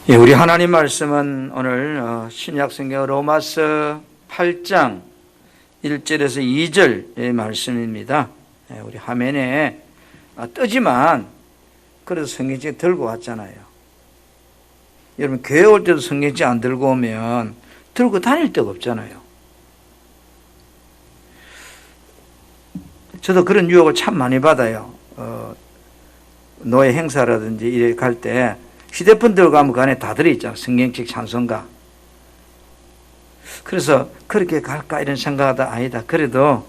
예, 우리 하나님 말씀은 오늘 신약성경 로마서 8장 1절에서 2절의 말씀입니다. 예, 우리 화면에 뜨지만 그래도 성경책 들고 왔잖아요. 여러분 교회 올 때도 성경책 안 들고 오면 들고 다닐 데가 없잖아요. 저도 그런 유혹을 참 많이 받아요. 노예 행사라든지 이래 갈 때 휴대폰 들고 가면 그 안에 다 들어있잖아. 성경책, 찬송가. 그래서 그렇게 갈까 이런 생각하다 아니다. 그래도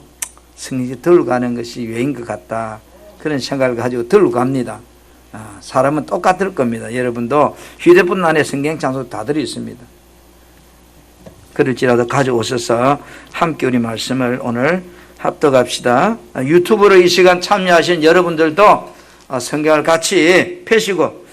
성경책 들고 가는 것이 유행인 것 같다. 그런 생각을 가지고 들고 갑니다. 사람은 똑같을 겁니다. 여러분도 휴대폰 안에 성경 찬송 다 들어있습니다. 그럴지라도 가져오셔서 함께 우리 말씀을 오늘 합독합시다. 유튜브로 이 시간 참여하신 여러분들도 성경을 같이 펴시고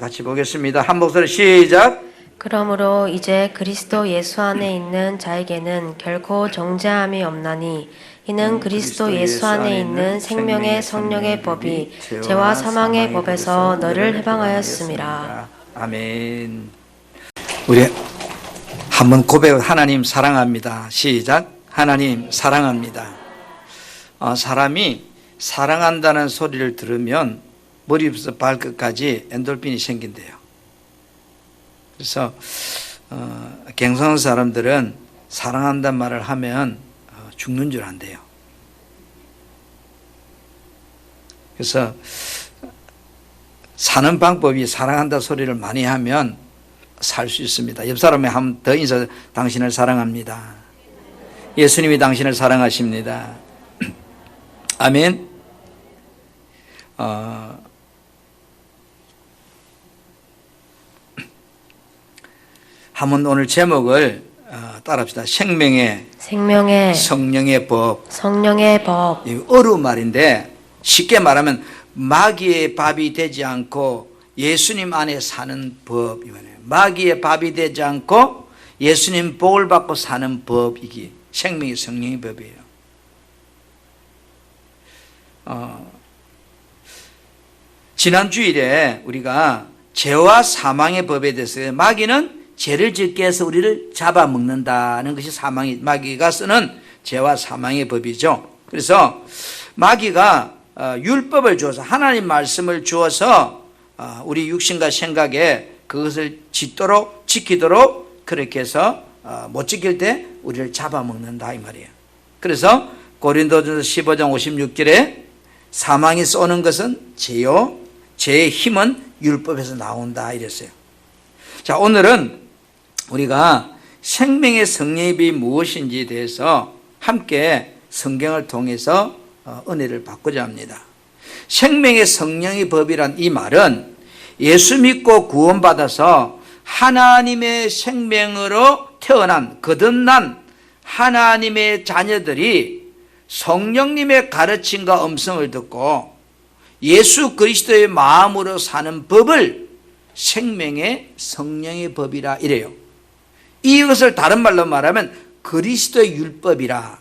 같이 보겠습니다. 한 목소리 시작. 그러므로 이제 그리스도 예수 안에 있는 자에게는 결코 정죄함이 없나니 이는 그리스도 예수 안에 있는 생명의 성령의 법이 죄와 사망의 법에서 너를 해방하였음이라. 아멘. 우리 한번 고백. 하나님 사랑합니다. 시작. 하나님 사랑합니다. 사람이 사랑한다는 소리를 들으면 머리부터 발끝까지 엔돌핀이 생긴대요. 그래서 갱성한 사람들은 사랑한다는 말을 하면 죽는 줄 안대요. 그래서 사는 방법이 사랑한다 소리를 많이 하면 살 수 있습니다. 옆 사람에 한 번 더 인사. 당신을 사랑합니다. 예수님이 당신을 사랑하십니다. 아멘. 한번 오늘 제목을 따라합시다. 생명의 성령의 법. 성령의 법. 어려운 말인데 쉽게 말하면 마귀의 밥이 되지 않고 예수님 안에 사는 법. 마귀의 밥이 되지 않고 예수님 복을 받고 사는 법. 이게 생명의 성령의 법이에요. 지난 주일에 우리가 죄와 사망의 법에 대해서 마귀는 죄를 짓게 해서 우리를 잡아먹는다는 것이 마귀가 쓰는 죄와 사망의 법이죠. 그래서 마귀가 율법을 주어서 하나님 말씀을 주어서 우리 육신과 생각에 그것을 짓도록 지키도록 그렇게 해서 못 지킬 때 우리를 잡아먹는다 이 말이에요. 그래서 고린도전서 15장 56절에 사망이 쏘는 것은 죄요, 죄의 힘은 율법에서 나온다 이랬어요. 자, 오늘은 우리가 생명의 성령의 법이 무엇인지에 대해서 함께 성경을 통해서 은혜를 받고자 합니다. 생명의 성령의 법이란 이 말은 예수 믿고 구원받아서 하나님의 생명으로 태어난 거듭난 하나님의 자녀들이 성령님의 가르침과 음성을 듣고 예수 그리스도의 마음으로 사는 법을 생명의 성령의 법이라 이래요. 이것을 다른 말로 말하면 그리스도의 율법이라,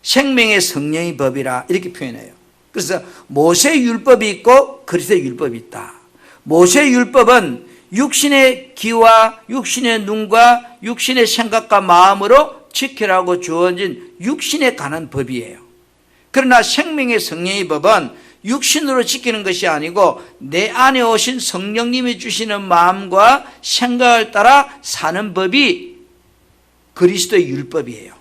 생명의 성령의 법이라 이렇게 표현해요. 그래서 모세의 율법이 있고 그리스도의 율법이 있다. 모세의 율법은 육신의 귀와 육신의 눈과 육신의 생각과 마음으로 지키라고 주어진 육신에 관한 법이에요. 그러나 생명의 성령의 법은 육신으로 지키는 것이 아니고 내 안에 오신 성령님이 주시는 마음과 생각을 따라 사는 법이 그리스도의 율법이에요.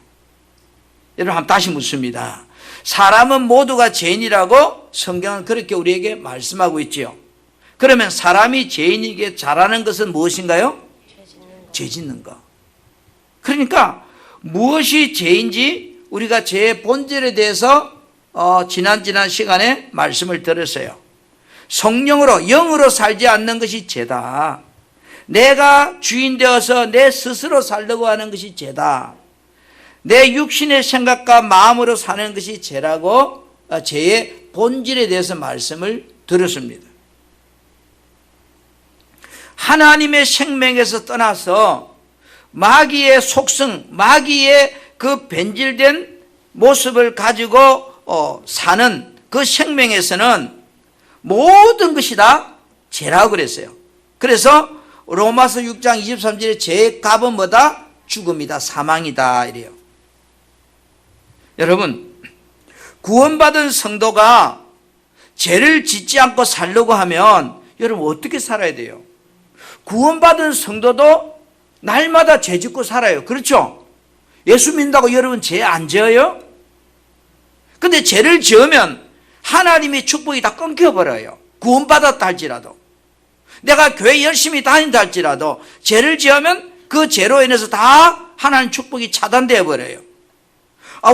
여러분 한번 다시 묻습니다. 사람은 모두가 죄인이라고 성경은 그렇게 우리에게 말씀하고 있지요. 그러면 사람이 죄인에게 잘하는 것은 무엇인가요? 죄 짓는 거. 그러니까 무엇이 죄인지 우리가 죄의 본질에 대해서 지난 시간에 말씀을 들었어요. 성령으로 영으로 살지 않는 것이 죄다. 내가 주인 되어서 내 스스로 살려고 하는 것이 죄다. 내 육신의 생각과 마음으로 사는 것이 죄라고 죄의 본질에 대해서 말씀을 들었습니다. 하나님의 생명에서 떠나서 마귀의 속성, 마귀의 그 변질된 모습을 가지고 사는 그 생명에서는 모든 것이 다 죄라고 그랬어요. 그래서 로마서 6장 23절에 죄의 값은 뭐다? 죽음이다, 사망이다 이래요. 여러분, 구원받은 성도가 죄를 짓지 않고 살려고 하면 여러분 어떻게 살아야 돼요? 구원받은 성도도 날마다 죄 짓고 살아요. 그렇죠? 예수 믿는다고 여러분 죄 안 지어요? 근데 죄를 지으면 하나님의 축복이 다 끊겨버려요. 구원받았다 할지라도, 내가 교회 열심히 다닌다 할지라도 죄를 지으면 그 죄로 인해서 다 하나님 축복이 차단되어 버려요.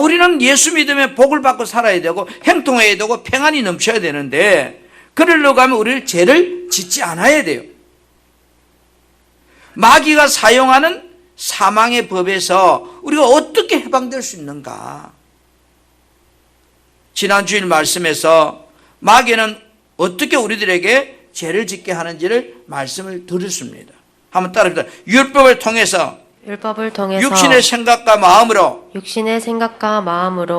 우리는 예수 믿으면 복을 받고 살아야 되고 행통해야 되고 평안이 넘쳐야 되는데, 그러려고 하면 우리는 죄를 짓지 않아야 돼요. 마귀가 사용하는 사망의 법에서 우리가 어떻게 해방될 수 있는가? 지난 주일 말씀에서 마귀는 어떻게 우리들에게 죄를 짓게 하는지를 말씀을 드렸습니다. 한번 따라합니다. 율법을 통해서 육신의 생각과 마음으로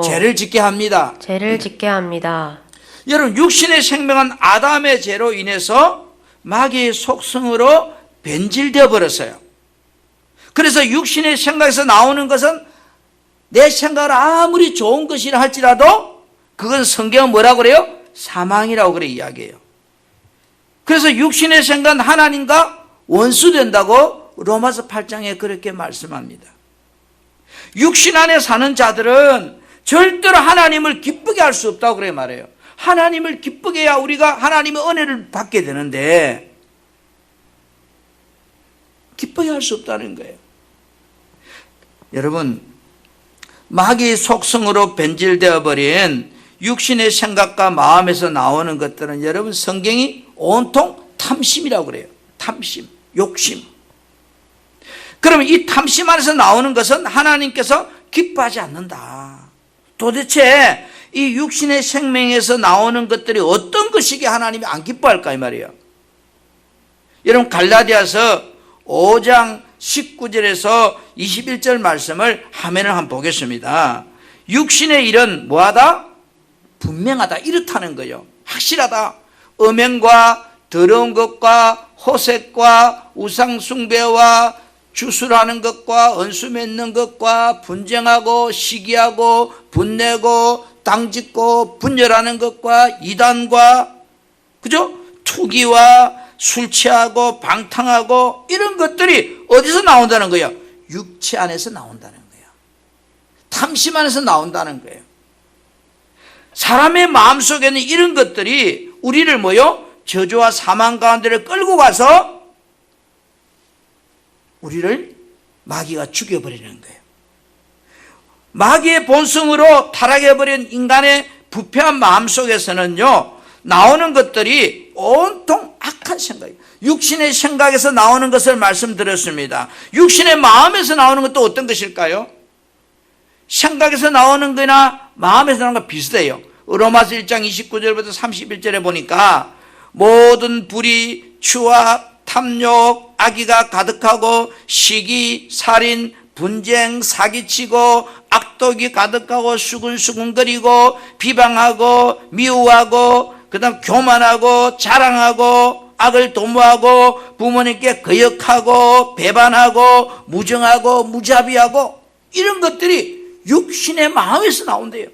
죄를 짓게 합니다. 여러분, 육신의 생명은 아담의 죄로 인해서 마귀의 속성으로 변질되어 버렸어요. 그래서 육신의 생각에서 나오는 것은 내 생각을 아무리 좋은 것이라 할지라도 그건 성경은 뭐라고 그래요? 사망이라고 그래 이야기해요. 그래서 육신의 생각은 하나님과 원수된다고 로마서 8장에 그렇게 말씀합니다. 육신 안에 사는 자들은 절대로 하나님을 기쁘게 할 수 없다고 그래 말해요. 하나님을 기쁘게 해야 우리가 하나님의 은혜를 받게 되는데 기쁘게 할 수 없다는 거예요. 여러분, 마귀의 속성으로 변질되어 버린 육신의 생각과 마음에서 나오는 것들은 여러분 성경이 온통 탐심이라고 그래요. 탐심, 욕심. 그러면 이 탐심 안에서 나오는 것은 하나님께서 기뻐하지 않는다. 도대체 이 육신의 생명에서 나오는 것들이 어떤 것이기에 하나님이 안 기뻐할까 이 말이에요. 여러분, 갈라디아서 5장 19절에서 21절 말씀을 화면을 한번 보겠습니다. 육신의 일은 뭐하다? 분명하다, 이렇다는 거예요. 확실하다. 음행과 더러운 것과 호색과 우상숭배와 주술하는 것과 언수 맺는 것과 분쟁하고 시기하고 분내고 당짓고 분열하는 것과 이단과, 그죠? 투기와 술 취하고 방탕하고 이런 것들이 어디서 나온다는 거예요? 육체 안에서 나온다는 거예요. 탐심 안에서 나온다는 거예요. 사람의 마음속에는 이런 것들이 우리를 저주와 사망 가운데를 끌고 가서 우리를 마귀가 죽여버리는 거예요. 마귀의 본성으로 타락해버린 인간의 부패한 마음속에서는요, 나오는 것들이 온통 악한 생각이에요. 육신의 생각에서 나오는 것을 말씀드렸습니다. 육신의 마음에서 나오는 것도 어떤 것일까요? 생각에서 나오는 거나 마음에서 나오는 거 비슷해요. 로마서 1장 29절부터 31절에 보니까 모든 불의, 추악, 탐욕, 악의가 가득하고 시기, 살인, 분쟁, 사기치고 악독이 가득하고 수근수근거리고 비방하고 미워하고 그다음 교만하고 자랑하고 악을 도모하고 부모님께 거역하고 배반하고 무정하고 무자비하고 이런 것들이 육신의 마음에서 나온대요.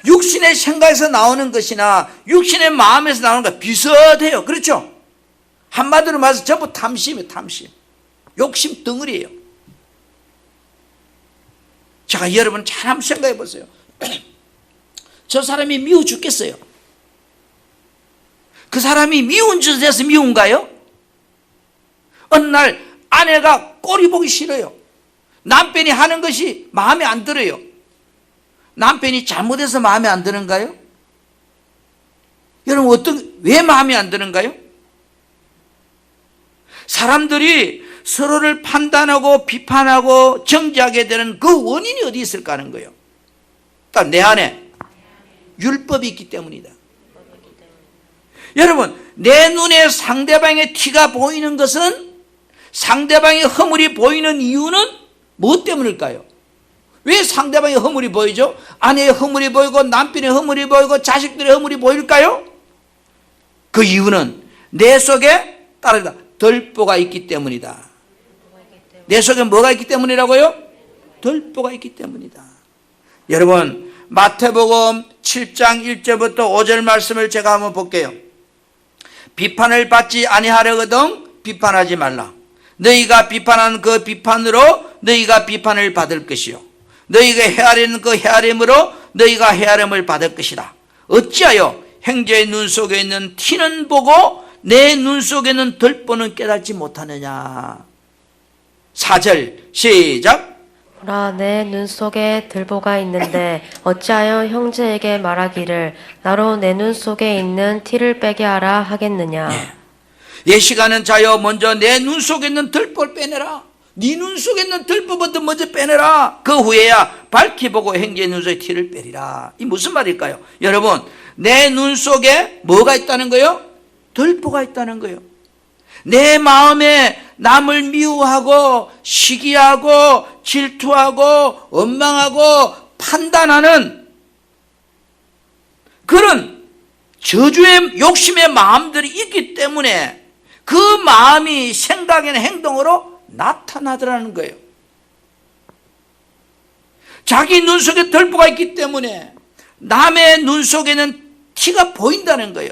육신의 생각에서 나오는 것이나 육신의 마음에서 나오는 것 비슷해요. 그렇죠? 한마디로 말해서 전부 탐심이에요. 탐심, 욕심 덩어리예요. 제가 여러분 잘 한번 생각해 보세요. 저 사람이 미워 죽겠어요. 그 사람이 미운 짓을 해서 미운가요? 어느 날 아내가 꼴이 보기 싫어요. 남편이 하는 것이 마음에 안 들어요. 남편이 잘못해서 마음에 안 드는가요? 여러분, 왜 마음에 안 드는가요? 사람들이 서로를 판단하고 비판하고 정죄하게 되는 그 원인이 어디 있을까 하는 거예요. 딱 내 안에 율법이 있기 때문이다. 여러분, 내 눈에 상대방의 티가 보이는 것은, 상대방의 허물이 보이는 이유는 무엇 때문일까요? 왜 상대방의 허물이 보이죠? 아내의 허물이 보이고 남편의 허물이 보이고 자식들의 허물이 보일까요? 그 이유는 내 속에 따라합니다. 들보가 있기 때문이다. 내 속에 뭐가 있기 때문이라고요? 들보가 있기 때문이다. 여러분, 마태복음 7장 1절부터 5절 말씀을 제가 한번 볼게요. 비판을 받지 아니하려거든 비판하지 말라. 너희가 비판한 그 비판으로 너희가 비판을 받을 것이요, 너희가 헤아리는 그 헤아림으로 너희가 헤아림을 받을 것이다. 어찌하여 형제의 눈 속에 있는 티는 보고 내 눈 속에 있는 들보는 깨닫지 못하느냐. 4절 시작. 보라, 내 눈 속에 들보가 있는데 어찌하여 형제에게 말하기를 나로 내 눈 속에 있는 티를 빼게 하라 하겠느냐. 예시가는 자여 먼저 내 눈 속에 있는 들보를 빼내라. 네 눈 속에 있는 들보부터 먼저 빼내라. 그 후에야 밝히 보고 형제의 눈 속에 티를 빼리라. 이 무슨 말일까요? 여러분, 내 눈 속에 뭐가 있다는 거예요? 들보가 있다는 거예요. 내 마음에 남을 미워하고 시기하고 질투하고 원망하고 판단하는 그런 저주의 욕심의 마음들이 있기 때문에 그 마음이 생각이나 행동으로 나타나더라는 거예요. 자기 눈 속에 들보가 있기 때문에 남의 눈 속에는 티가 보인다는 거예요.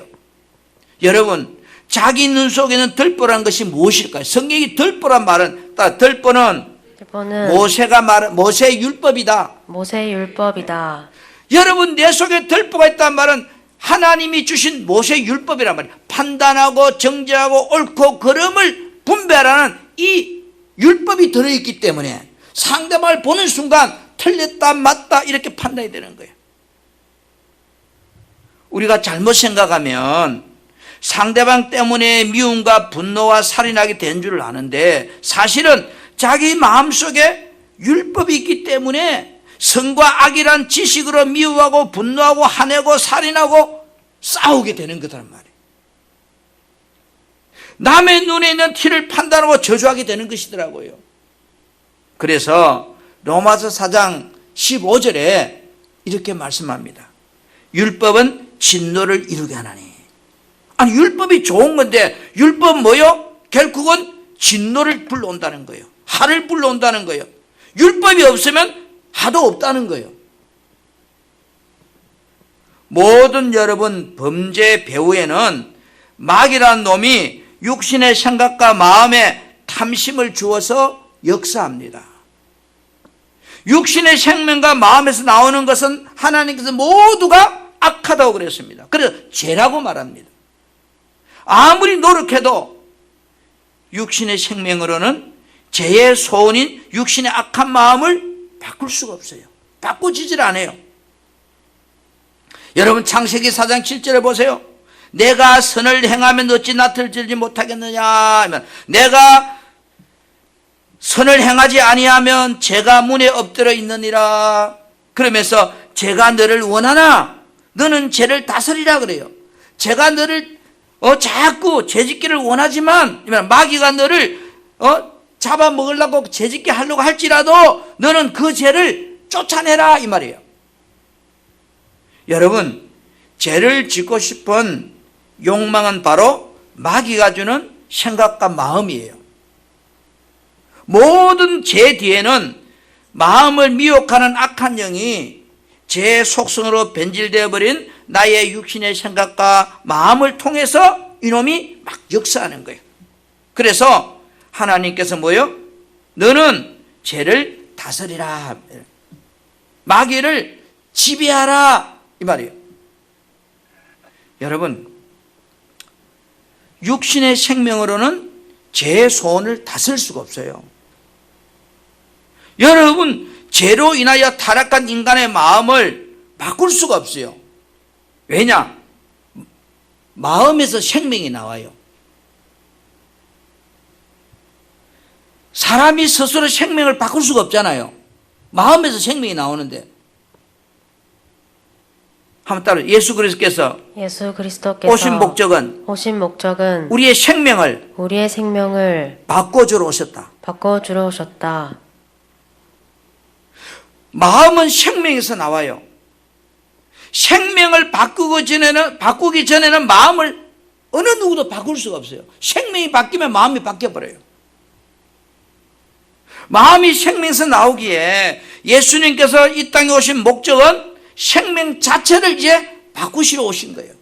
여러분, 자기 눈 속에는 들보라는 것이 무엇일까요? 성경이 들보란 말은, 들보는 모세가 말한 모세의 율법이다. 모세의 율법이다. 여러분, 내 속에 들보가 있다는 말은 하나님이 주신 모세의 율법이란 말이에요. 판단하고 정죄하고 옳고 그름을 분별하는 이 율법이 들어있기 때문에 상대방을 보는 순간 틀렸다 맞다 이렇게 판단이 되는 거예요. 우리가 잘못 생각하면 상대방 때문에 미움과 분노와 살인하게 된 줄 아는데 사실은 자기 마음속에 율법이 있기 때문에 선과 악이란 지식으로 미워하고 분노하고 화내고 살인하고 싸우게 되는 거란 말이에요. 남의 눈에 있는 티를 판단하고 저주하게 되는 것이더라고요. 그래서 로마서 4장 15절에 이렇게 말씀합니다. 율법은 진노를 이루게 하나니. 아니, 율법이 좋은 건데 율법 뭐요? 결국은 진노를 불러온다는 거예요. 화를 불러온다는 거예요. 율법이 없으면 화도 없다는 거예요. 모든 여러분 범죄 배후에는 마귀라는 놈이 육신의 생각과 마음에 탐심을 주어서 역사합니다. 육신의 생명과 마음에서 나오는 것은 하나님께서 모두가 악하다고 그랬습니다. 그래서 죄라고 말합니다. 아무리 노력해도 육신의 생명으로는 죄의 소원인 육신의 악한 마음을 바꿀 수가 없어요. 바꾸지질 않아요. 여러분, 창세기 4장 7절에 보세요. 내가 선을 행하면 어찌 낯을 들지 못하겠느냐 하면, 내가 선을 행하지 아니하면 죄가 문에 엎드려 있느니라. 그러면서 죄가 너를 원하나 너는 죄를 다스리라 그래요. 죄가 너를 자꾸 죄짓기를 원하지만 마귀가 너를 잡아먹으려고 죄짓게 하려고 할지라도 너는 그 죄를 쫓아내라 이 말이에요. 여러분, 죄를 짓고 싶은 욕망은 바로 마귀가 주는 생각과 마음이에요. 모든 죄 뒤에는 마음을 미혹하는 악한 영이 죄의 속성으로 변질되어 버린 나의 육신의 생각과 마음을 통해서 이놈이 막 역사하는 거예요. 그래서 하나님께서 뭐예요? 너는 죄를 다스리라, 마귀를 지배하라 이 말이에요. 여러분, 육신의 생명으로는 죄의 소원을 다스릴 수가 없어요. 여러분, 죄로 인하여 타락한 인간의 마음을 바꿀 수가 없어요. 왜냐? 마음에서 생명이 나와요. 사람이 스스로 생명을 바꿀 수가 없잖아요. 마음에서 생명이 나오는데. 한번 따라. 예수 그리스도께서 오신 목적은 우리의 생명을 바꿔주러 오셨다. 마음은 생명에서 나와요. 생명을 바꾸기 전에는 마음을 어느 누구도 바꿀 수가 없어요. 생명이 바뀌면 마음이 바뀌어버려요. 마음이 생명에서 나오기에 예수님께서 이 땅에 오신 목적은 생명 자체를 이제 바꾸시러 오신 거예요.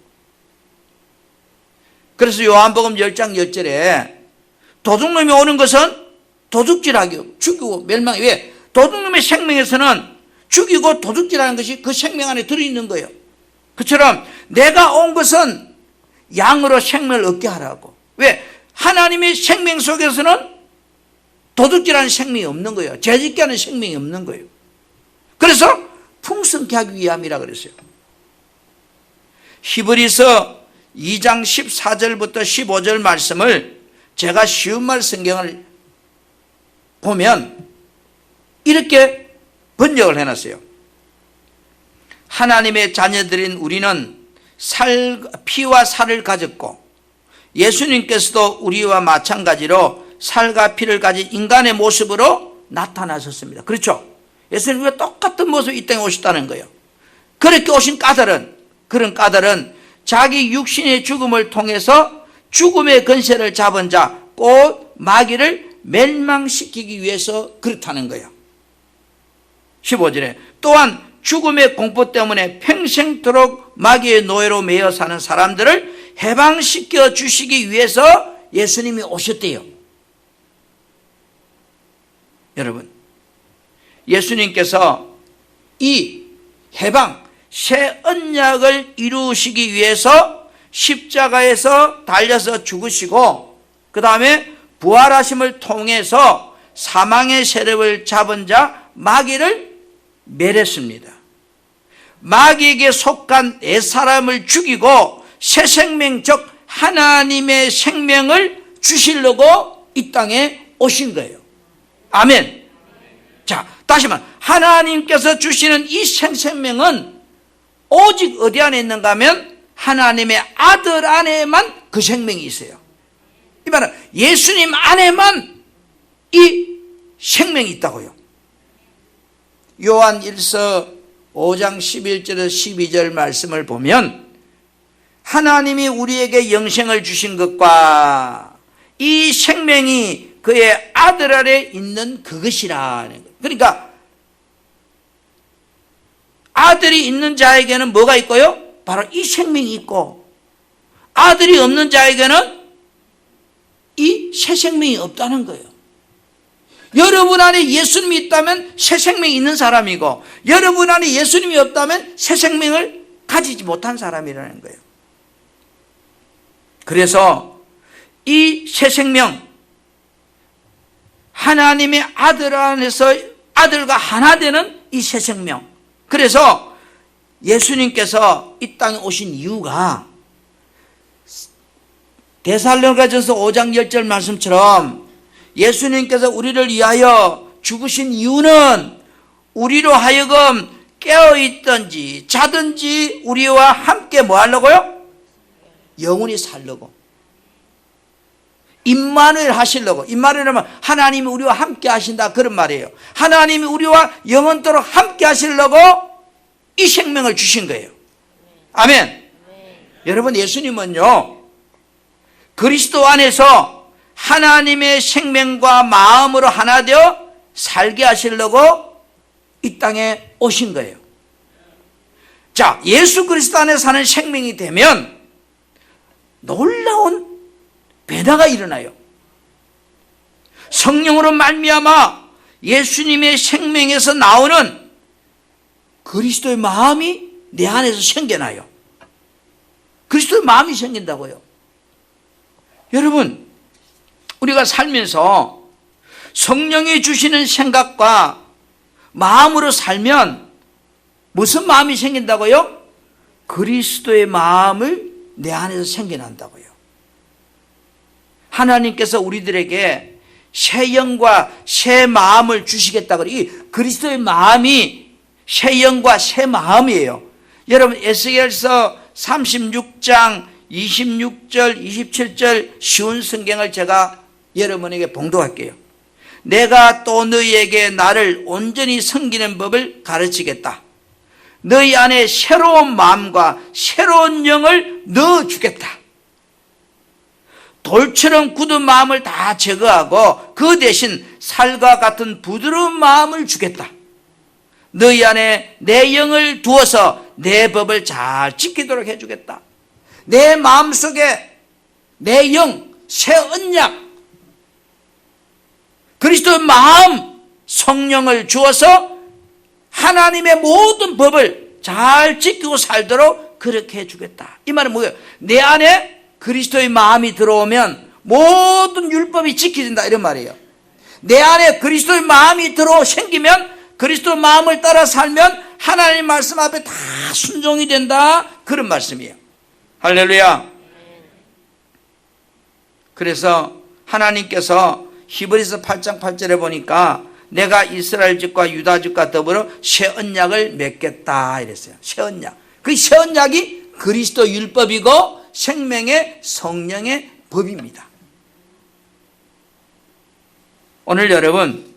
그래서 요한복음 10장 10절에 도둑놈이 오는 것은 도둑질하기, 죽이고 멸망. 왜? 도둑놈의 생명에서는 죽이고 도둑질하는 것이 그 생명 안에 들어있는 거예요. 그처럼 내가 온 것은 양으로 생명을 얻게 하라고. 왜? 하나님의 생명 속에서는 도둑질하는 생명이 없는 거예요. 죄짓게 하는 생명이 없는 거예요. 그래서 풍성케 하기 위함이라 그랬어요. 히브리서 2장 14절부터 15절 말씀을 제가 쉬운 말 성경을 보면 이렇게 번역을 해놨어요. 하나님의 자녀들인 우리는 피와 살을 가졌고 예수님께서도 우리와 마찬가지로 살과 피를 가진 인간의 모습으로 나타나셨습니다. 그렇죠? 예수님과 똑같은 모습으로 이 땅에 오셨다는 거예요. 그렇게 오신 그런 까닭은 자기 육신의 죽음을 통해서 죽음의 권세를 잡은 자, 곧 마귀를 멸망시키기 위해서 그렇다는 거예요. 15절에 또한 죽음의 공포 때문에 평생토록 마귀의 노예로 매여 사는 사람들을 해방시켜 주시기 위해서 예수님이 오셨대요. 여러분, 예수님께서 이 해방, 새 언약을 이루시기 위해서 십자가에서 달려서 죽으시고 그 다음에 부활하심을 통해서 사망의 세력을 잡은 자 마귀를 멸했습니다. 마귀에게 속한 내 사람을 죽이고 새 생명, 즉 하나님의 생명을 주시려고 이 땅에 오신 거예요. 아멘. 자, 다시 말해 하나님께서 주시는 이 생명은 오직 어디 안에 있는가 하면 하나님의 아들 안에만 그 생명이 있어요. 이 말은 예수님 안에만 이 생명이 있다고요. 요한 1서 5장 11절에서 12절 말씀을 보면 하나님이 우리에게 영생을 주신 것과 이 생명이 그의 아들 안에 있는 그것이라는 거예요. 그러니까 아들이 있는 자에게는 뭐가 있고요? 바로 이 생명이 있고 아들이 없는 자에게는 이 새 생명이 없다는 거예요. 여러분 안에 예수님이 있다면 새 생명이 있는 사람이고 여러분 안에 예수님이 없다면 새 생명을 가지지 못한 사람이라는 거예요. 그래서 이 새 생명, 하나님의 아들 안에서 아들과 하나 되는 이 새 생명, 그래서 예수님께서 이 땅에 오신 이유가 데살로니가전서 5장 10절 말씀처럼 예수님께서 우리를 위하여 죽으신 이유는 우리로 하여금 깨어있든지 자든지 우리와 함께 뭐 하려고요? 영원히 살려고. 임마누엘 하시려고. 임마누엘은 하나님이 우리와 함께 하신다 그런 말이에요. 하나님이 우리와 영원토록 함께 하시려고 이 생명을 주신 거예요. 아멘. 여러분, 예수님은요 그리스도 안에서 하나님의 생명과 마음으로 하나 되어 살게 하시려고 이 땅에 오신 거예요. 자, 예수 그리스도 안에 사는 생명이 되면 놀라운 변화가 일어나요. 성령으로 말미암아 예수님의 생명에서 나오는 그리스도의 마음이 내 안에서 생겨나요. 그리스도의 마음이 생긴다고요. 여러분, 우리가 살면서 성령이 주시는 생각과 마음으로 살면 무슨 마음이 생긴다고요? 그리스도의 마음을 내 안에서 생겨난다고요. 하나님께서 우리들에게 새 영과 새 마음을 주시겠다고. 이 그리스도의 마음이 새 영과 새 마음이에요. 여러분, 에스겔서 36장 26절 27절 쉬운 성경을 제가 여러분에게 봉독할게요. 내가 또 너희에게 나를 온전히 섬기는 법을 가르치겠다. 너희 안에 새로운 마음과 새로운 영을 넣어주겠다. 돌처럼 굳은 마음을 다 제거하고 그 대신 살과 같은 부드러운 마음을 주겠다. 너희 안에 내 영을 두어서 내 법을 잘 지키도록 해주겠다. 내 마음속에 내 영, 새 언약, 그리스도의 마음, 성령을 주어서 하나님의 모든 법을 잘 지키고 살도록 그렇게 해주겠다. 이 말은 뭐예요? 내 안에 그리스도의 마음이 들어오면 모든 율법이 지켜진다, 이런 말이에요. 내 안에 그리스도의 마음이 생기면, 그리스도의 마음을 따라 살면 하나님 말씀 앞에 다 순종이 된다, 그런 말씀이에요. 할렐루야. 그래서 하나님께서 히브리서 8장 8절에 보니까 내가 이스라엘 집과 유다 집과 더불어 새 언약을 맺겠다 이랬어요. 새 언약. 그 새 언약이 그리스도 율법이고 생명의 성령의 법입니다. 오늘 여러분,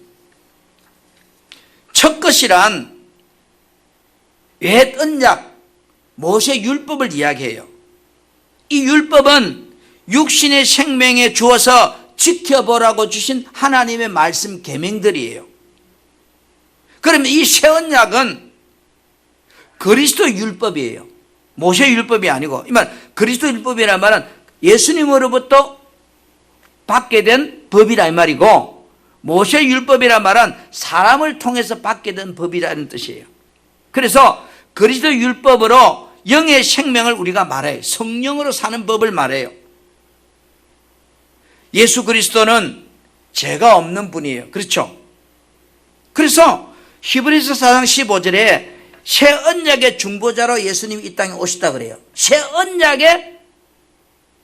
첫 것이란 옛 언약, 모세 율법을 이야기해요. 이 율법은 육신의 생명에 주어서 지켜보라고 주신 하나님의 말씀 계명들이에요. 그러면 이 새 언약은 그리스도 율법이에요. 모세 율법이 아니고, 이 말 그리스도 율법이란 말은 예수님으로부터 받게 된 법이라 이 말이고, 모세 율법이란 말은 사람을 통해서 받게 된 법이라는 뜻이에요. 그래서 그리스도 율법으로 영의 생명을 우리가 말해요. 성령으로 사는 법을 말해요. 예수 그리스도는 죄가 없는 분이에요. 그렇죠? 그래서 히브리서 4장 15절에 새 언약의 중보자로 예수님이 이 땅에 오셨다 그래요. 새 언약의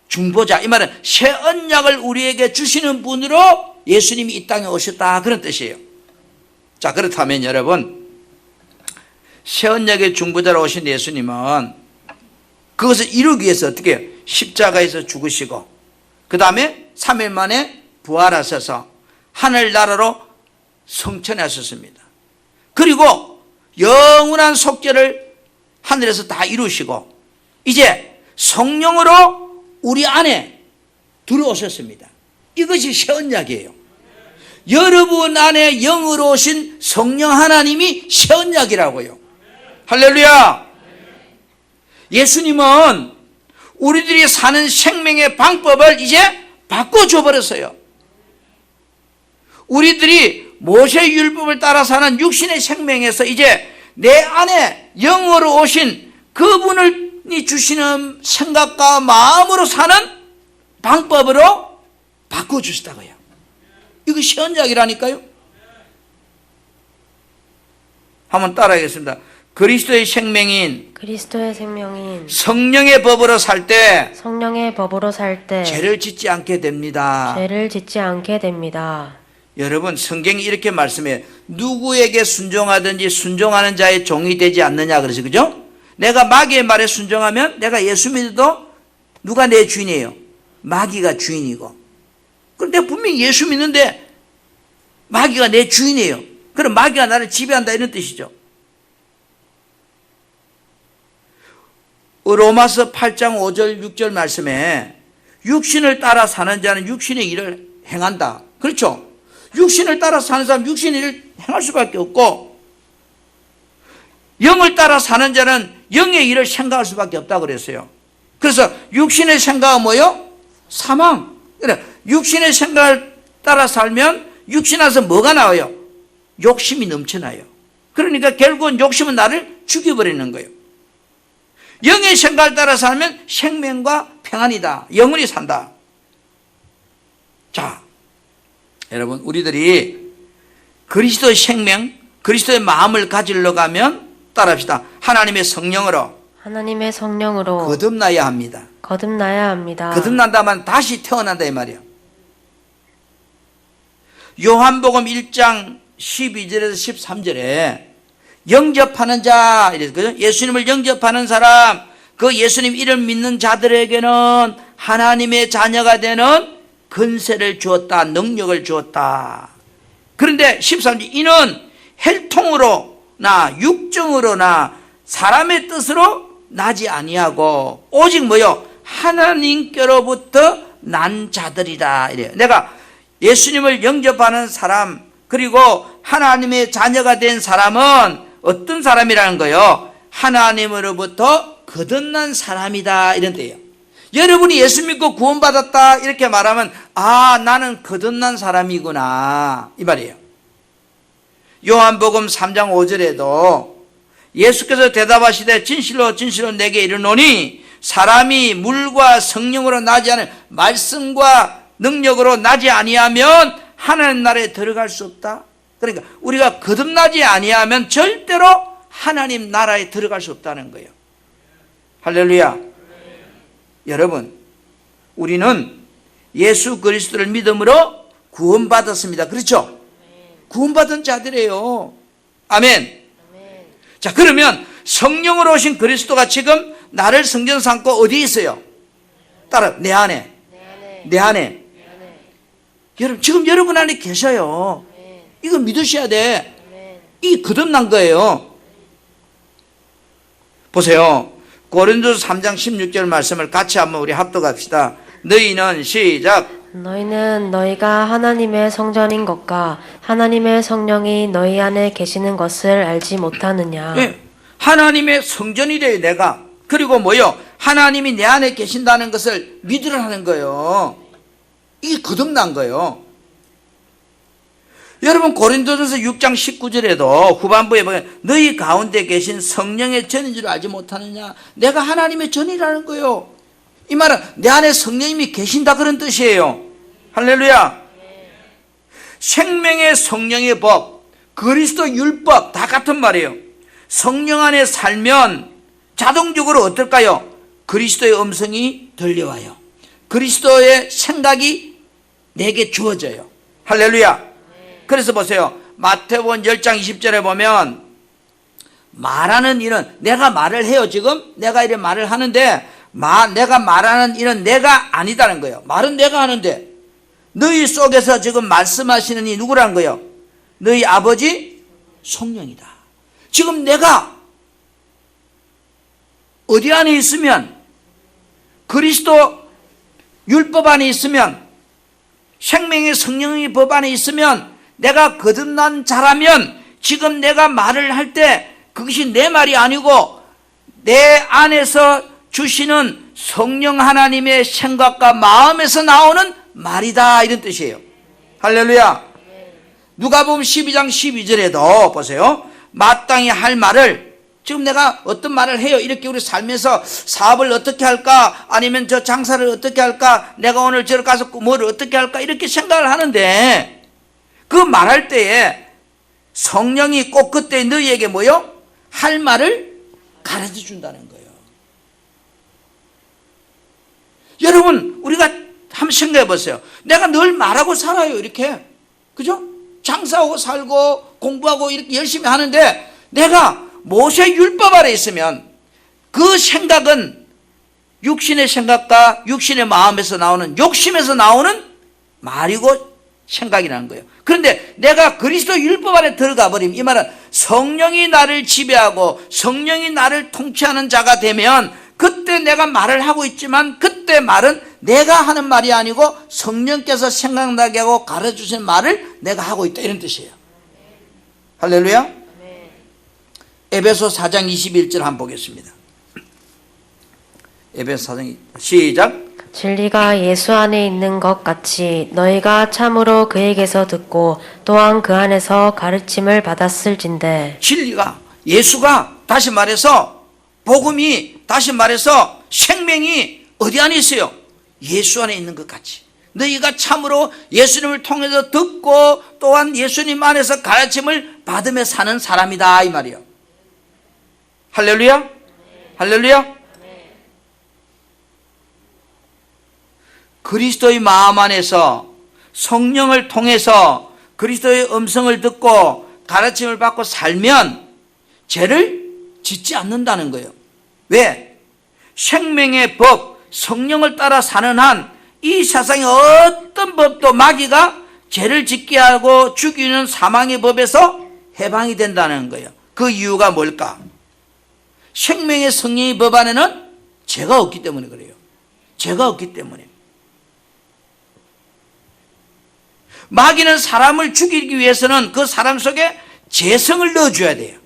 중보자, 이 말은 새 언약을 우리에게 주시는 분으로 예수님이 이 땅에 오셨다, 그런 뜻이에요. 자, 그렇다면 여러분, 새 언약의 중보자로 오신 예수님은 그것을 이루기 위해서 어떻게 해요? 십자가에서 죽으시고 그 다음에 3일 만에 부활하셔서 하늘나라로 성천하셨습니다. 그리고 영원한 속죄를 하늘에서 다 이루시고 이제 성령으로 우리 안에 들어오셨습니다. 이것이 새 언약이에요. 여러분 안에 영으로 오신 성령 하나님이 새 언약이라고요. 할렐루야. 예수님은 우리들이 사는 생명의 방법을 이제 바꿔줘 버렸어요. 우리들이 모세 율법을 따라 사는 육신의 생명에서 이제 내 안에 영으로 오신 그분이 주시는 생각과 마음으로 사는 방법으로 바꿔주시다고요. 이거 새 언약이라니까요. 한번 따라하겠습니다. 그리스도의 생명인 성령의 법으로 살 때 죄를 짓지 않게 됩니다. 여러분, 성경이 이렇게 말씀해요. 누구에게 순종하든지 순종하는 자의 종이 되지 않느냐 그러죠. 그죠? 내가 마귀의 말에 순종하면 내가 예수 믿어도 누가 내 주인이에요? 마귀가 주인이고. 그런데 분명히 예수 믿는데 마귀가 내 주인이에요. 그럼 마귀가 나를 지배한다, 이런 뜻이죠. 로마서 8장 5절 6절 말씀에 육신을 따라 사는 자는 육신의 일을 행한다. 그렇죠? 육신을 따라 사는 사람은 육신의 일을 행할 수밖에 없고, 영을 따라 사는 자는 영의 일을 생각할 수밖에 없다고 그랬어요. 그래서 육신의 생각은 뭐예요? 사망. 그래, 육신의 생각을 따라 살면 육신 안에서 뭐가 나와요? 욕심이 넘쳐나요. 그러니까 결국은 욕심은 나를 죽여버리는 거예요. 영의 생각을 따라 살면 생명과 평안이다. 영원히 산다. 자, 여러분, 우리들이 그리스도의 생명, 그리스도의 마음을 가지러 가면 따라합시다. 하나님의 성령으로 거듭나야 합니다. 거듭난다면 다시 태어난다, 이 말이에요. 요한복음 1장 12절에서 13절에 영접하는 자, 이랬거든요. 예수님을 영접하는 사람, 그 예수님 이름 믿는 자들에게는 하나님의 자녀가 되는 권세를 주었다, 주었다. 그런데 13절, 이는 혈통으로나 육정으로나 사람의 뜻으로 나지 아니하고 오직 뭐요? 하나님께로부터 난 자들이다 이래요. 내가 예수님을 영접하는 사람, 그리고 하나님의 자녀가 된 사람은 어떤 사람이라는 거요? 하나님으로부터 거듭난 사람이다 이런 뜻이에요. 여러분이 예수 믿고 구원받았다 이렇게 말하면 나는 거듭난 사람이구나 이 말이에요. 요한복음 3장 5절에도 예수께서 대답하시되 진실로 진실로 내게 이르노니 사람이 물과 성령으로 나지 않은 말씀과 능력으로 나지 아니하면 하나님 나라에 들어갈 수 없다. 그러니까 우리가 거듭나지 아니하면 절대로 하나님 나라에 들어갈 수 없다는 거예요. 할렐루야. 여러분, 우리는 예수 그리스도를 믿음으로 구원받았습니다. 그렇죠? 구원받은 자들이에요. 아멘. 자, 그러면 성령으로 오신 그리스도가 지금 나를 성전 삼고 어디에 있어요? 따라, 내 안에. 내 안에. 여러분, 지금 여러분 안에 계셔요. 이거 믿으셔야 돼. 이 거듭난 거예요. 보세요. 고린도서 3장 16절 말씀을 같이 한번 우리 합독합시다. 너희는 시작. 너희는 너희가 하나님의 성전인 것과 하나님의 성령이 너희 안에 계시는 것을 알지 못하느냐. 네. 하나님의 성전이래요, 내가. 그리고 뭐요? 하나님이 내 안에 계신다는 것을 믿으라는 거예요. 이게 거듭난 거예요. 여러분, 고린도전서 6장 19절에도 후반부에 보면 너희 가운데 계신 성령의 전인 줄 알지 못하느냐. 내가 하나님의 전이라는 거예요. 이 말은 내 안에 성령님이 계신다 그런 뜻이에요. 할렐루야. 생명의 성령의 법, 그리스도 율법 다 같은 말이에요. 성령 안에 살면 자동적으로 어떨까요? 그리스도의 음성이 들려와요. 그리스도의 생각이 내게 주어져요. 할렐루야. 그래서 보세요. 마태복음 10장 20절에 보면 말하는 일은 내가 말을 해요. 지금 내가 이래 말을 하는데 내가 말하는 일은 내가 아니다는 거예요. 말은 내가 하는데 너희 속에서 지금 말씀하시는 이 누구라는 거예요? 너희 아버지 성령이다. 지금 내가 어디 안에 있으면, 그리스도 율법 안에 있으면, 생명의 성령의 법 안에 있으면, 내가 거듭난 자라면 지금 내가 말을 할 때 그것이 내 말이 아니고 내 안에서 주시는 성령 하나님의 생각과 마음에서 나오는 말이다 이런 뜻이에요. 할렐루야. 누가복음 12장 12절에도 보세요. 마땅히 할 말을, 지금 내가 어떤 말을 해요. 이렇게 우리 살면서 사업을 어떻게 할까, 아니면 저 장사를 어떻게 할까, 내가 오늘 저를 가서 뭐를 어떻게 할까, 이렇게 생각을 하는데 그 말할 때에 성령이 꼭 그때 너희에게 뭐요? 할 말을 가르쳐 준다는 거예요. 여러분, 우리가 한번 생각해 보세요. 내가 늘 말하고 살아요, 이렇게. 그죠? 장사하고 살고 공부하고 이렇게 열심히 하는데 내가 모세 율법 아래 있으면 그 생각은 육신의 생각과 육신의 마음에서 나오는, 욕심에서 나오는 말이고 생각이라는 거예요. 그런데 내가 그리스도 율법 안에 들어가 버리면, 이 말은 성령이 나를 지배하고 성령이 나를 통치하는 자가 되면 그때 내가 말을 하고 있지만 그때 말은 내가 하는 말이 아니고 성령께서 생각나게 하고 가르쳐주신 말을 내가 하고 있다 이런 뜻이에요. 할렐루야. 에베소 4장 21절 한번 보겠습니다. 에베소 4장 시작. 진리가 예수 안에 있는 것 같이 너희가 참으로 그에게서 듣고 또한 그 안에서 가르침을 받았을진대. 진리가, 예수가, 다시 말해서 복음이, 다시 말해서 생명이 어디 안에 있어요? 예수 안에 있는 것 같이 너희가 참으로 예수님을 통해서 듣고 또한 예수님 안에서 가르침을 받으며 사는 사람이다 이 말이에요. 할렐루야. 할렐루야. 그리스도의 마음 안에서 성령을 통해서 그리스도의 음성을 듣고 가르침을 받고 살면 죄를 짓지 않는다는 거예요. 왜? 생명의 법, 성령을 따라 사는 한 이 세상의 어떤 법도 마귀가 죄를 짓게 하고 죽이는 사망의 법에서 해방이 된다는 거예요. 그 이유가 뭘까? 생명의 성령의 법 안에는 죄가 없기 때문에 그래요. 죄가 없기 때문에. 마귀는 사람을 죽이기 위해서는 그 사람 속에 죄성을 넣어줘야 돼요.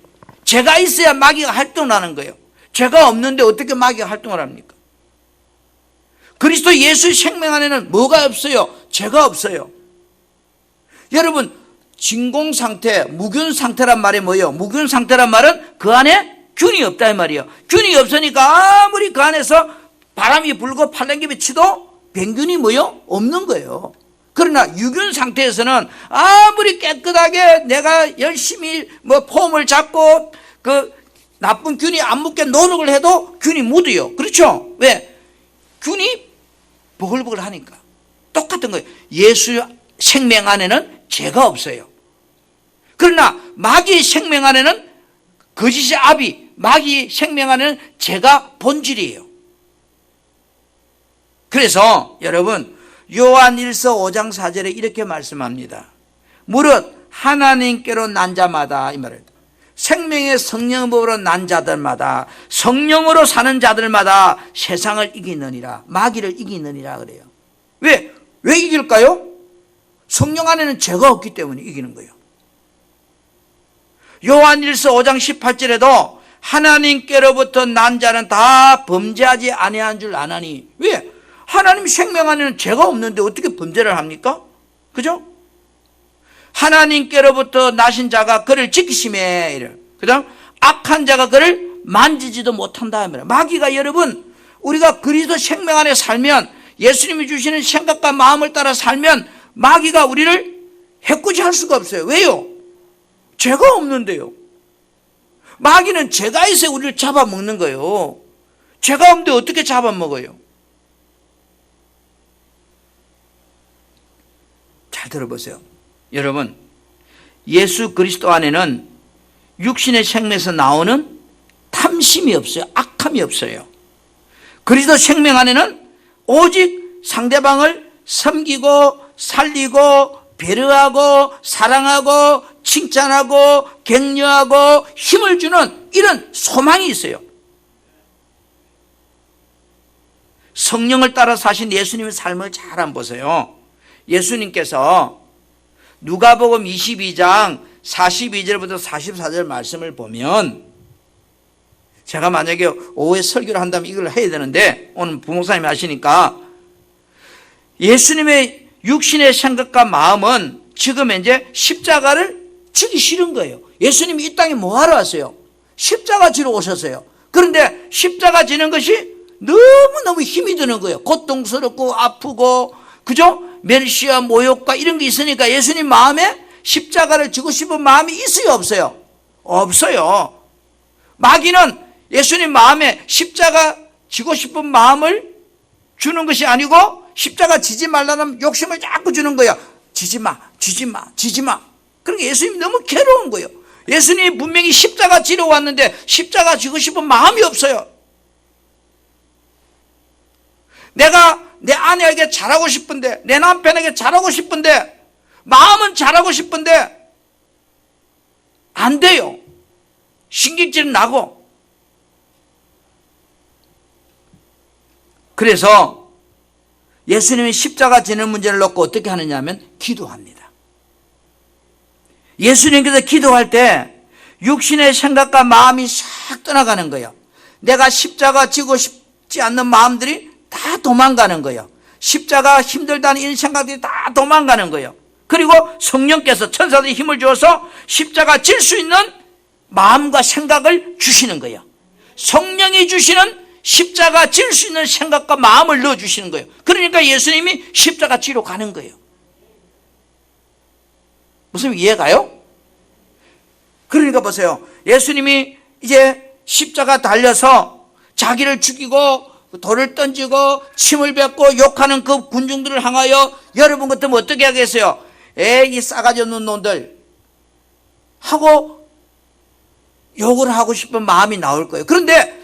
죄가 있어야 마귀가 활동을 하는 거예요. 죄가 없는데 어떻게 마귀가 활동을 합니까? 그리스도 예수의 생명 안에는 뭐가 없어요? 죄가 없어요. 여러분, 진공 상태, 무균 상태란 말이 뭐예요? 무균 상태란 말은 그 안에 균이 없다 이 말이에요. 균이 없으니까 아무리 그 안에서 바람이 불고 팔랑귀비 치도 병균이 뭐요? 없는 거예요. 그러나 유균 상태에서는 아무리 깨끗하게 내가 열심히 폼을 잡고 그 나쁜 균이 안 묻게 노력을 해도 균이 묻어요. 그렇죠? 왜? 균이 버글버글 하니까. 똑같은 거예요. 예수 생명 안에는 죄가 없어요. 그러나 마귀의 생명 안에는 거짓의 아비, 마귀의 생명 안에는 죄가 본질이에요. 그래서 여러분, 요한 1서 5장 4절에 이렇게 말씀합니다. 무릇 하나님께로 난 자마다, 이 말을, 생명의 성령으로 난 자들마다, 성령으로 사는 자들마다 세상을 이기느니라, 마귀를 이기느니라 그래요. 왜 이길까요? 성령 안에는 죄가 없기 때문에 이기는 거예요. 요한 1서 5장 18절에도 하나님께로부터 난 자는 다 범죄하지 아니한 줄 아나니. 왜? 하나님 생명 안에는 죄가 없는데 어떻게 범죄를 합니까? 그죠? 하나님께로부터 나신 자가 그를 지키심에 이래. 그다음 악한 자가 그를 만지지도 못한다. 마귀가 여러분, 우리가 그리스도 생명 안에 살면, 예수님이 주시는 생각과 마음을 따라 살면 마귀가 우리를 해코지할 수가 없어요. 왜요? 죄가 없는데요. 마귀는 죄가 있어야 우리를 잡아먹는 거예요. 죄가 없는데 어떻게 잡아먹어요? 잘 들어보세요. 여러분, 예수 그리스도 안에는 육신의 생명에서 나오는 탐심이 없어요. 악함이 없어요. 그리스도 생명 안에는 오직 상대방을 섬기고 살리고 배려하고 사랑하고 칭찬하고 격려하고 힘을 주는 이런 소망이 있어요. 성령을 따라 사신 예수님의 삶을 잘 한번 보세요. 예수님께서 누가복음 22장 42절부터 44절 말씀을 보면, 제가 만약에 오후에 설교를 한다면 이걸 해야 되는데 오늘 부목사님이 하시니까, 예수님의 육신의 생각과 마음은 지금 이제 십자가를 지기 싫은 거예요. 예수님이 이 땅에 뭐하러 왔어요? 십자가 지러 오셨어요. 그런데 십자가 지는 것이 너무너무 힘이 드는 거예요. 고통스럽고 아프고, 그죠? 멸시와 모욕과 이런 게 있으니까 예수님 마음에 십자가를 지고 싶은 마음이 있어요, 없어요? 없어요. 마귀는 예수님 마음에 십자가 지고 싶은 마음을 주는 것이 아니고 십자가 지지 말라는 욕심을 자꾸 주는 거예요. 지지 마, 지지 마, 지지 마. 그러니까 예수님이 너무 괴로운 거예요. 예수님이 분명히 십자가 지러 왔는데 십자가 지고 싶은 마음이 없어요. 내가 내 아내에게 잘하고 싶은데, 내 남편에게 잘하고 싶은데, 마음은 잘하고 싶은데 안 돼요. 신경질은 나고. 그래서 예수님이 십자가 지는 문제를 놓고 어떻게 하느냐 하면 기도합니다. 예수님께서 기도할 때 육신의 생각과 마음이 싹 떠나가는 거예요. 내가 십자가 지고 싶지 않는 마음들이 다 도망가는 거예요. 십자가 힘들다는 이런 생각들이 다 도망가는 거예요. 그리고 성령께서, 천사들이 힘을 주어서 십자가 질 수 있는 마음과 생각을 주시는 거예요. 성령이 주시는 십자가 질 수 있는 생각과 마음을 넣어주시는 거예요. 그러니까 예수님이 십자가 지러 가는 거예요. 무슨 이해가요? 그러니까 보세요. 예수님이 이제 십자가 달려서 자기를 죽이고 돌을 던지고 침을 뱉고 욕하는 그 군중들을 향하여 여러분 같으면 어떻게 하겠어요? 이 싸가지 없는 놈들 하고 욕을 하고 싶은 마음이 나올 거예요. 그런데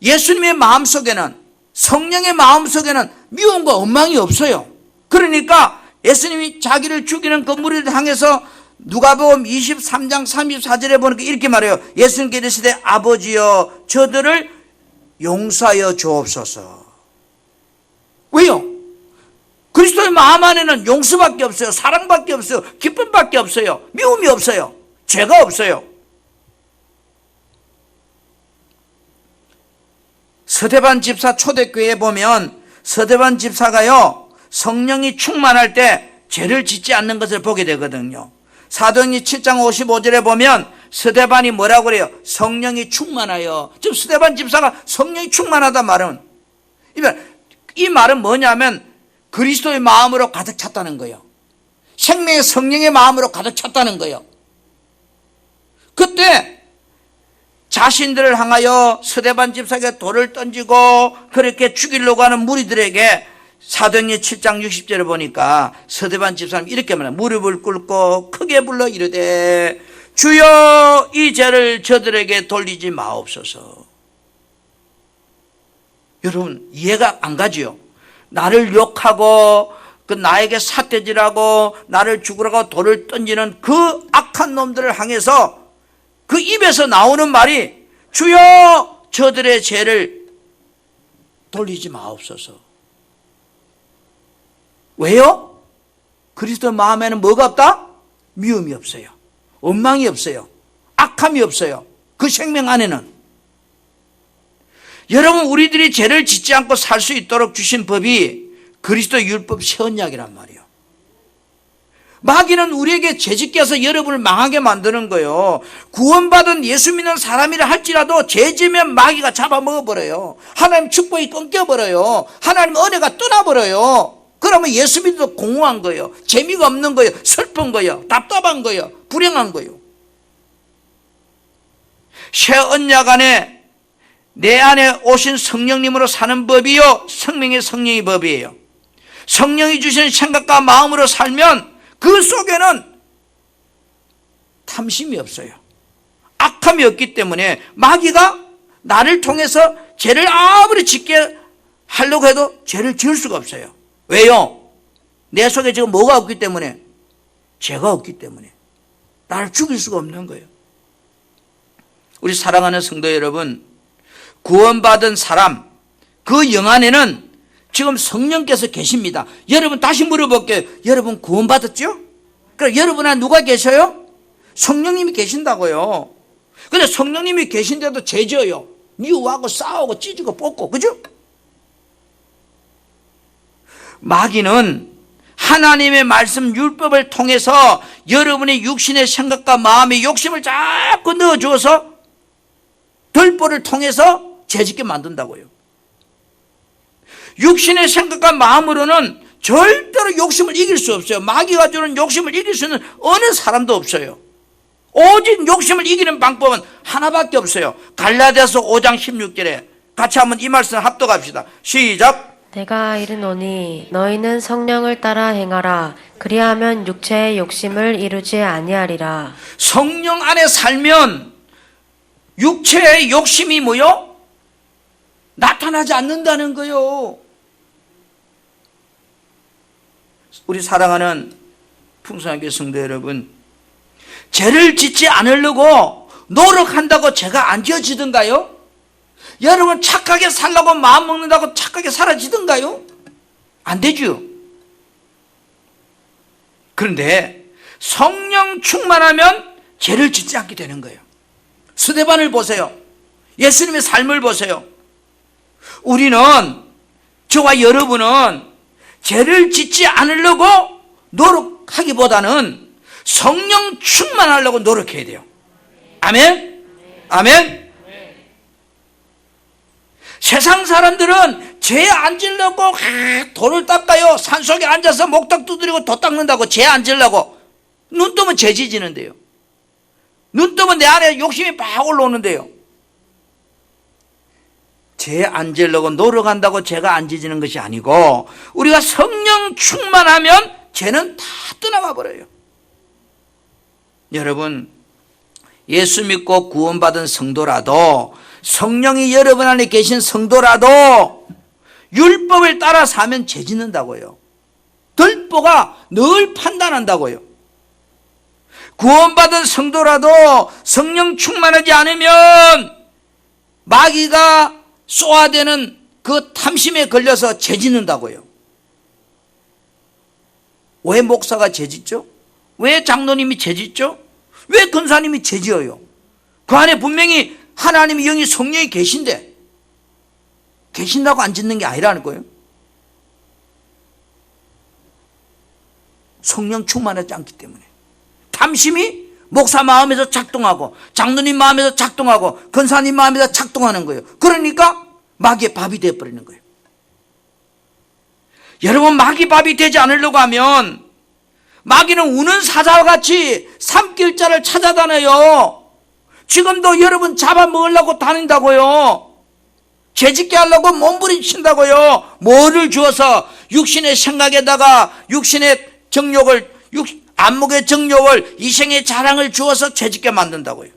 예수님의 마음속에는, 성령의 마음속에는 미움과 원망이 없어요. 그러니까 예수님이 자기를 죽이는 그 무리를 향해서 누가복음 23장 34절에 보니까 이렇게 말해요. 예수님께 이르시되 아버지여 저들을 용서하여 주옵소서. 왜요? 그리스도의 마음 안에는 용서밖에 없어요. 사랑밖에 없어요. 기쁨밖에 없어요. 미움이 없어요. 죄가 없어요. 서대반 집사 초대교회에 보면 서대반 집사가요, 성령이 충만할 때 죄를 짓지 않는 것을 보게 되거든요. 사도행전 7장 55절에 보면 서대반이 뭐라고 그래요? 성령이 충만하여. 지금 서대반 집사가 성령이 충만하다 말은, 이 말은 뭐냐면 그리스도의 마음으로 가득 찼다는 거예요. 생명의 성령의 마음으로 가득 찼다는 거예요. 그때 자신들을 향하여 서대반 집사에게 돌을 던지고 그렇게 죽이려고 하는 무리들에게 사도행전 7장 60절을 보니까 서대반 집사님 이렇게 말해요. 무릎을 꿇고 크게 불러 이르되 주여 이 죄를 저들에게 돌리지 마옵소서. 여러분 이해가 안 가지요. 나를 욕하고 나에게 삿대질하고 나를 죽으라고 돌을 던지는 그 악한 놈들을 향해서 그 입에서 나오는 말이 주여 저들의 죄를 돌리지 마옵소서. 왜요? 그리스도 마음에는 뭐가 없다? 미움이 없어요. 원망이 없어요. 악함이 없어요. 그 생명 안에는. 여러분 우리들이 죄를 짓지 않고 살 수 있도록 주신 법이 그리스도 율법 새언약이란 말이에요. 마귀는 우리에게 죄짓게 해서 여러분을 망하게 만드는 거예요. 구원받은 예수 믿는 사람이라 할지라도 죄지면 마귀가 잡아먹어버려요. 하나님 축복이 끊겨버려요. 하나님 은혜가 떠나버려요. 그러면 예수 믿어도 공허한 거예요. 재미가 없는 거예요. 슬픈 거예요. 답답한 거예요. 불행한 거예요. 새 언약 안에 내 안에 오신 성령님으로 사는 법이요 생명의 성령의 법이에요. 성령이 주시는 생각과 마음으로 살면 그 속에는 탐심이 없어요. 악함이 없기 때문에 마귀가 나를 통해서 죄를 아무리 짓게 하려고 해도 죄를 지을 수가 없어요. 왜요? 내 속에 지금 뭐가 없기 때문에? 죄가 없기 때문에. 나를 죽일 수가 없는 거예요. 우리 사랑하는 성도 여러분, 구원받은 사람, 그 영 안에는 지금 성령께서 계십니다. 여러분 다시 물어볼게요. 여러분 구원받았죠? 그럼 여러분 안에 누가 계셔요? 성령님이 계신다고요. 근데 성령님이 계신데도 죄 지어요. 미워하고 싸우고 찢고 뽑고, 그죠? 마귀는 하나님의 말씀 율법을 통해서 여러분의 육신의 생각과 마음의 욕심을 자꾸 넣어주어서 덜보를 통해서 죄짓게 만든다고요. 육신의 생각과 마음으로는 절대로 욕심을 이길 수 없어요. 마귀가 주는 욕심을 이길 수 있는 어느 사람도 없어요. 오직 욕심을 이기는 방법은 하나밖에 없어요. 갈라디아서 5장 16절에 같이 한번 이 말씀 합독합시다. 시작. 내가 이르노니 너희는 성령을 따라 행하라. 그리하면 육체의 욕심을 이루지 아니하리라. 성령 안에 살면 육체의 욕심이 뭐요? 나타나지 않는다는 거요. 우리 사랑하는 풍성하게 성도 여러분, 죄를 짓지 않으려고 노력한다고 죄가 안 지어지던가요? 여러분 착하게 살려고 마음 먹는다고 착하게 사라지던가요? 안 되죠. 그런데 성령 충만하면 죄를 짓지 않게 되는 거예요. 스데반을 보세요. 예수님의 삶을 보세요. 우리는, 저와 여러분은 죄를 짓지 않으려고 노력하기보다는 성령 충만하려고 노력해야 돼요. 아멘? 아멘? 세상 사람들은 죄 안 지려고 돌을 닦아요. 산속에 앉아서 목탁 두드리고 도 닦는다고 죄 안 지려고. 눈 뜨면 죄 지지는데요. 눈 뜨면 내 안에 욕심이 막 올라오는데요. 죄 안 지려고 노력한다고 죄가 안 지지는 것이 아니고 우리가 성령 충만하면 죄는 다 떠나가 버려요. 여러분, 예수 믿고 구원받은 성도라도, 성령이 여러분 안에 계신 성도라도 율법을 따라 사면 죄 짓는다고요. 덜보가 늘 판단한다고요. 구원받은 성도라도 성령 충만하지 않으면 마귀가 쏘아대는 그 탐심에 걸려서 죄 짓는다고요. 왜 목사가 죄짓죠? 왜 장로님이 죄짓죠? 왜 권사님이 죄지어요? 그 안에 분명히 하나님의 영이 성령이 계신데 계신다고 안 짓는 게 아니라는 거예요. 성령 충만하지 않기 때문에 탐심이 목사 마음에서 작동하고 장로님 마음에서 작동하고 권사님 마음에서 작동하는 거예요. 그러니까 마귀의 밥이 되어버리는 거예요. 여러분, 마귀 밥이 되지 않으려고 하면 마귀는 우는 사자와 같이 삼킬 자를 찾아다녀요. 지금도 여러분 잡아먹으려고 다닌다고요. 죄짓게 하려고 몸부림친다고요. 뭐를 주어서 육신의 생각에다가 육신의 정욕을, 안목의 정욕을, 이생의 자랑을 주어서 죄짓게 만든다고요.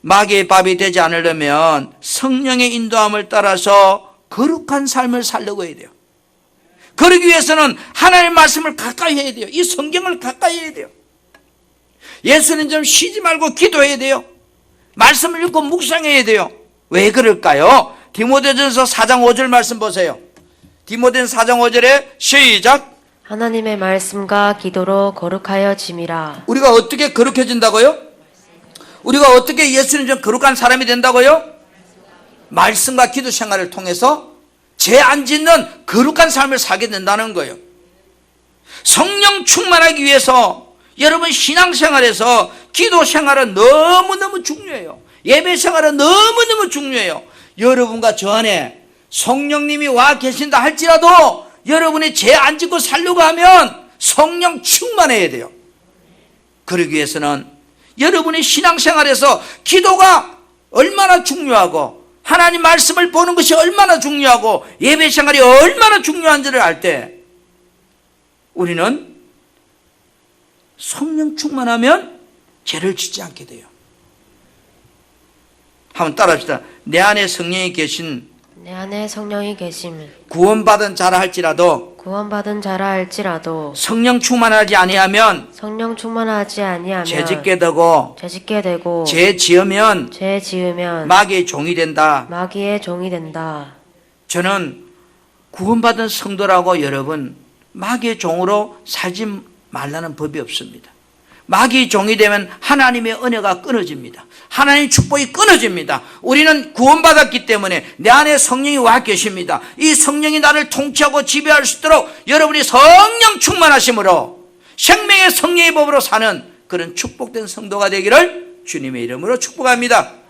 마귀의 밥이 되지 않으려면 성령의 인도함을 따라서 거룩한 삶을 살려고 해야 돼요. 그러기 위해서는 하나님의 말씀을 가까이 해야 돼요. 이 성경을 가까이 해야 돼요. 예수는 좀 쉬지 말고 기도해야 돼요. 말씀을 읽고 묵상해야 돼요. 왜 그럴까요? 디모데전서 4장 5절 말씀 보세요. 디모데전서 4장 5절에 시작. 하나님의 말씀과 기도로 거룩하여 짐이라. 우리가 어떻게 거룩해진다고요? 우리가 어떻게 예수는 좀 거룩한 사람이 된다고요? 말씀과 기도 생활을 통해서 죄 안 짓는 거룩한 삶을 살게 된다는 거예요. 성령 충만하기 위해서 여러분 신앙생활에서 기도 생활은 너무너무 중요해요. 예배 생활은 너무너무 중요해요. 여러분과 저 안에 성령님이 와 계신다 할지라도 여러분이 죄 안 짓고 살려고 하면 성령 충만해야 돼요. 그러기 위해서는 여러분의 신앙생활에서 기도가 얼마나 중요하고 하나님 말씀을 보는 것이 얼마나 중요하고 예배 생활이 얼마나 중요한지를 알 때 우리는 성령 충만하면 죄를 짓지 않게 돼요. 한번 따라합시다. 내 안에 성령이 계신, 내 안에 성령이 계심. 구원받은 자라 할지라도 구원받은 자라 할지라도 성령 충만하지 아니하면 성령 충만하지 아니하면 죄짓게 되고 죄짓게 되고 죄 지으면 죄 지으면 마귀의 종이 된다. 마귀의 종이 된다. 저는 구원받은 성도라고 여러분 마귀의 종으로 살지 말라는 법이 없습니다. 마귀의 종이 되면 하나님의 은혜가 끊어집니다. 하나님의 축복이 끊어집니다. 우리는 구원받았기 때문에 내 안에 성령이 와 계십니다. 이 성령이 나를 통치하고 지배할 수 있도록 여러분이 성령 충만하심으로 생명의 성령의 법으로 사는 그런 축복된 성도가 되기를 주님의 이름으로 축복합니다.